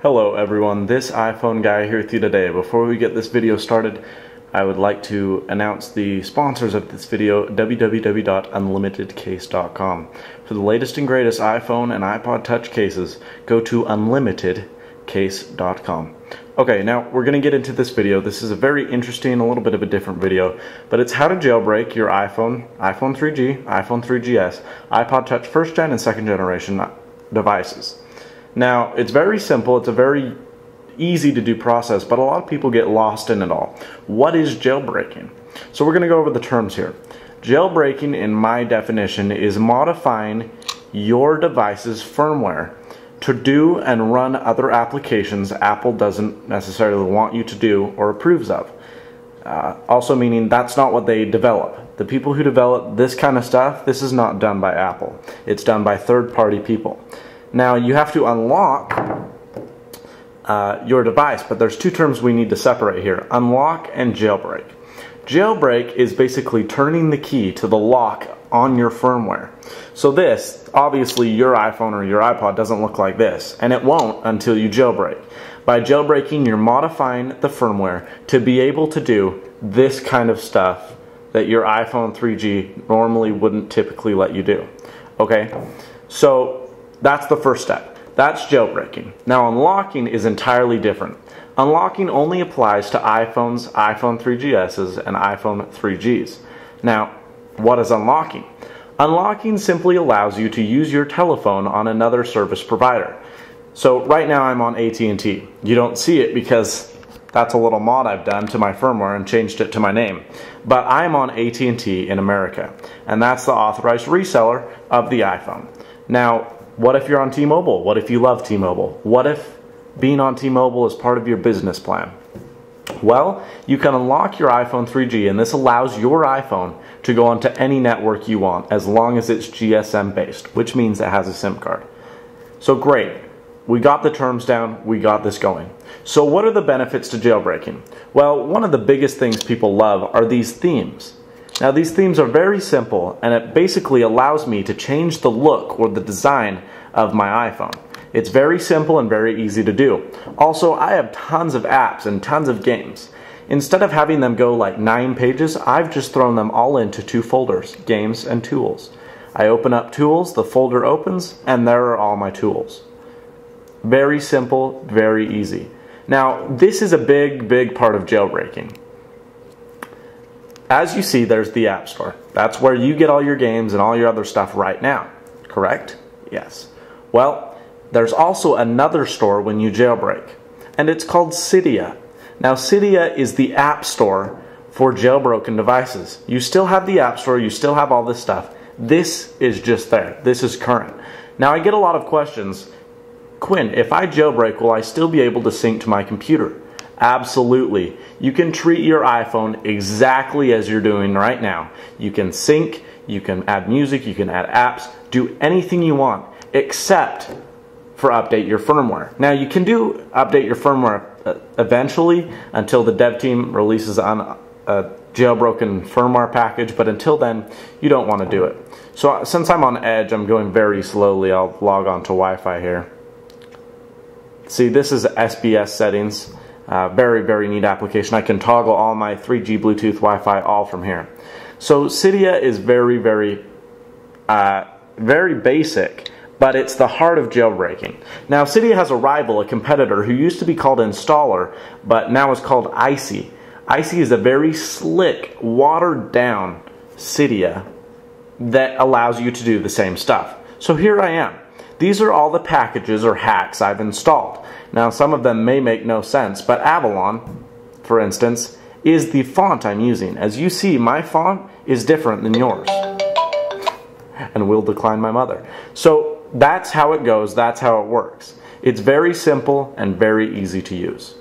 Hello everyone, this iPhone guy here with you today. Before we get this video started, I would like to announce the sponsors of this video, www.unlimitedcase.com. For the latest and greatest iPhone and iPod Touch cases, go to unlimitedcase.com. Okay, now we're going to get into this video. This is a very interesting, a little bit of a different video, but it's how to jailbreak your iPhone, iPhone 3G, iPhone 3GS, iPod Touch 1st gen and 2nd generation devices. Now, it's very simple, it's a very easy to do process, but a lot of people get lost in it all. What is jailbreaking? So we're going to go over the terms here. Jailbreaking, in my definition, is modifying your device's firmware to do and run other applications Apple doesn't necessarily want you to do or approves of. Also meaning that's not what they develop. The people who develop this kind of stuff, this is not done by Apple. It's done by third-party people. Now you have to unlock your device, but there's two terms we need to separate here: unlock and jailbreak. Jailbreak is basically turning the key to the lock on your firmware. So this, obviously your iPhone or your iPod doesn't look like this, and it won't until you jailbreak. By jailbreaking, you're modifying the firmware to be able to do this kind of stuff that your iPhone 3G normally wouldn't typically let you do. Okay, so that's the first step. That's jailbreaking. Now unlocking is entirely different. Unlocking only applies to iPhones, iPhone 3GSs, and iPhone 3Gs. Now, what is unlocking? Unlocking simply allows you to use your telephone on another service provider. So right now I'm on AT&T. You don't see it because that's a little mod I've done to my firmware and changed it to my name. But I'm on AT&T in America, and that's the authorized reseller of the iPhone. Now, what if you're on T-Mobile? What if you love T-Mobile? What if being on T-Mobile is part of your business plan? Well, you can unlock your iPhone 3G, and this allows your iPhone to go onto any network you want as long as it's GSM based, which means it has a SIM card. So great, we got the terms down, we got this going. So what are the benefits to jailbreaking? Well, one of the biggest things people love are these themes. Now these themes are very simple, and it basically allows me to change the look or the design of my iPhone. It's very simple and very easy to do. Also, I have tons of apps and tons of games. Instead of having them go like 9 pages, I've just thrown them all into 2 folders, games and tools. I open up tools, the folder opens, and there are all my tools. Very simple, very easy. Now, this is a big part of jailbreaking. As you see, there's the App Store. That's where you get all your games and all your other stuff right now, correct? Yes. Well, there's also another store when you jailbreak, and it's called Cydia. Now, Cydia is the App Store for jailbroken devices. You still have the App Store, you still have all this stuff. This is just there. This is current. Now, I get a lot of questions. Quinn, if I jailbreak, will I still be able to sync to my computer? Absolutely. You can treat your iPhone exactly as you're doing right now. You can sync, you can add music, you can add apps, do anything you want, except for update your firmware. Now you can do update your firmware eventually until the dev team releases a jailbroken firmware package, but until then, you don't want to do it. So since I'm on Edge, I'm going very slowly. I'll log on to Wi-Fi here. See, this is SBS settings. Very neat application. I can toggle all my 3G, Bluetooth, Wi-Fi all from here. So Cydia is very basic, but it's the heart of jailbreaking. Now Cydia has a rival, a competitor, who used to be called Installer, but now is called Icy. Icy is a very slick, watered down Cydia that allows you to do the same stuff. So here I am. These are all the packages or hacks I've installed. Now some of them may make no sense, but Avalon, for instance, is the font I'm using. As you see, my font is different than yours. And will decline my mother. So that's how it goes, that's how it works. It's very simple and very easy to use.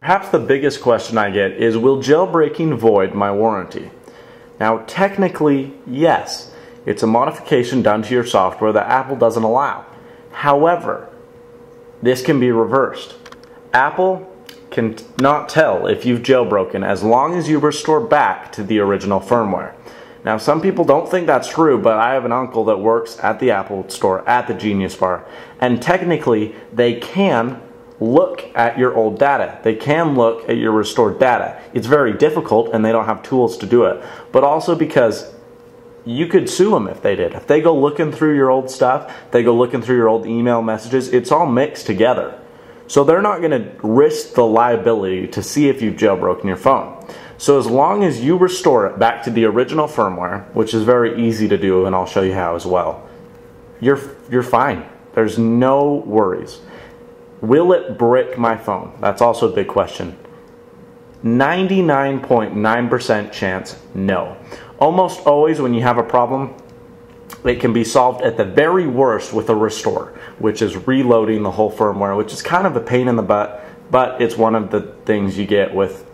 Perhaps the biggest question I get is, will jailbreaking void my warranty? Now technically, yes. It's a modification done to your software that Apple doesn't allow. However, this can be reversed. Apple can not tell if you've jailbroken as long as you restore back to the original firmware. Now, some people don't think that's true, but I have an uncle that works at the Apple store, at the Genius Bar, and technically they can look at your old data. They can look at your restored data. It's very difficult and they don't have tools to do it, but also because you could sue them if they did. If they go looking through your old stuff, they go looking through your old email messages, it's all mixed together. So they're not going to risk the liability to see if you've jailbroken your phone. So as long as you restore it back to the original firmware, which is very easy to do, and I'll show you how as well, you're fine. There's no worries. Will it brick my phone? That's also a big question. 99.9% chance, no. Almost always when you have a problem, it can be solved at the very worst with a restore, which is reloading the whole firmware, which is kind of a pain in the butt, but it's one of the things you get with,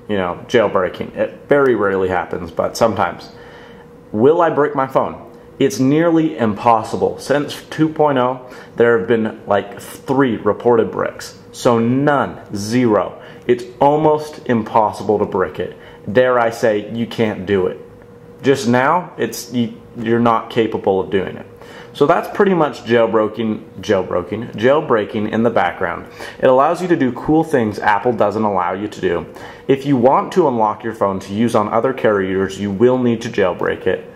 you know, jailbreaking. It very rarely happens, but sometimes. Will I break my phone? It's nearly impossible. Since 2.0, there have been like 3 reported bricks. So none, 0. It's almost impossible to brick it. Dare I say, you can't do it. Just now, you're not capable of doing it. So that's pretty much jailbreaking in the background. It allows you to do cool things Apple doesn't allow you to do. If you want to unlock your phone to use on other carriers, you will need to jailbreak it.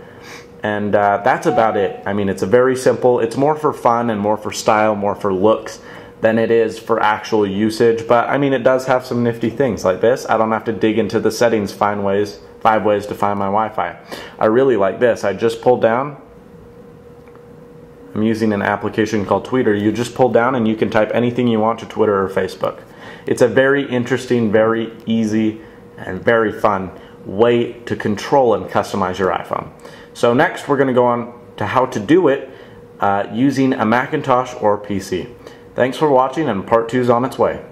And that's about it. I mean, it's a very simple, it's more for fun and more for style, more for looks than it is for actual usage. But I mean, it does have some nifty things like this. I don't have to dig into the settings, 5 ways to find my Wi-Fi. I really like this. I just pulled down. I'm using an application called Tweeter. You just pull down and you can type anything you want to Twitter or Facebook. It's a very interesting, very easy, and very fun way to control and customize your iPhone. So next we're going to go on to how to do it using a Macintosh or PC. Thanks for watching, and part 2 is on its way.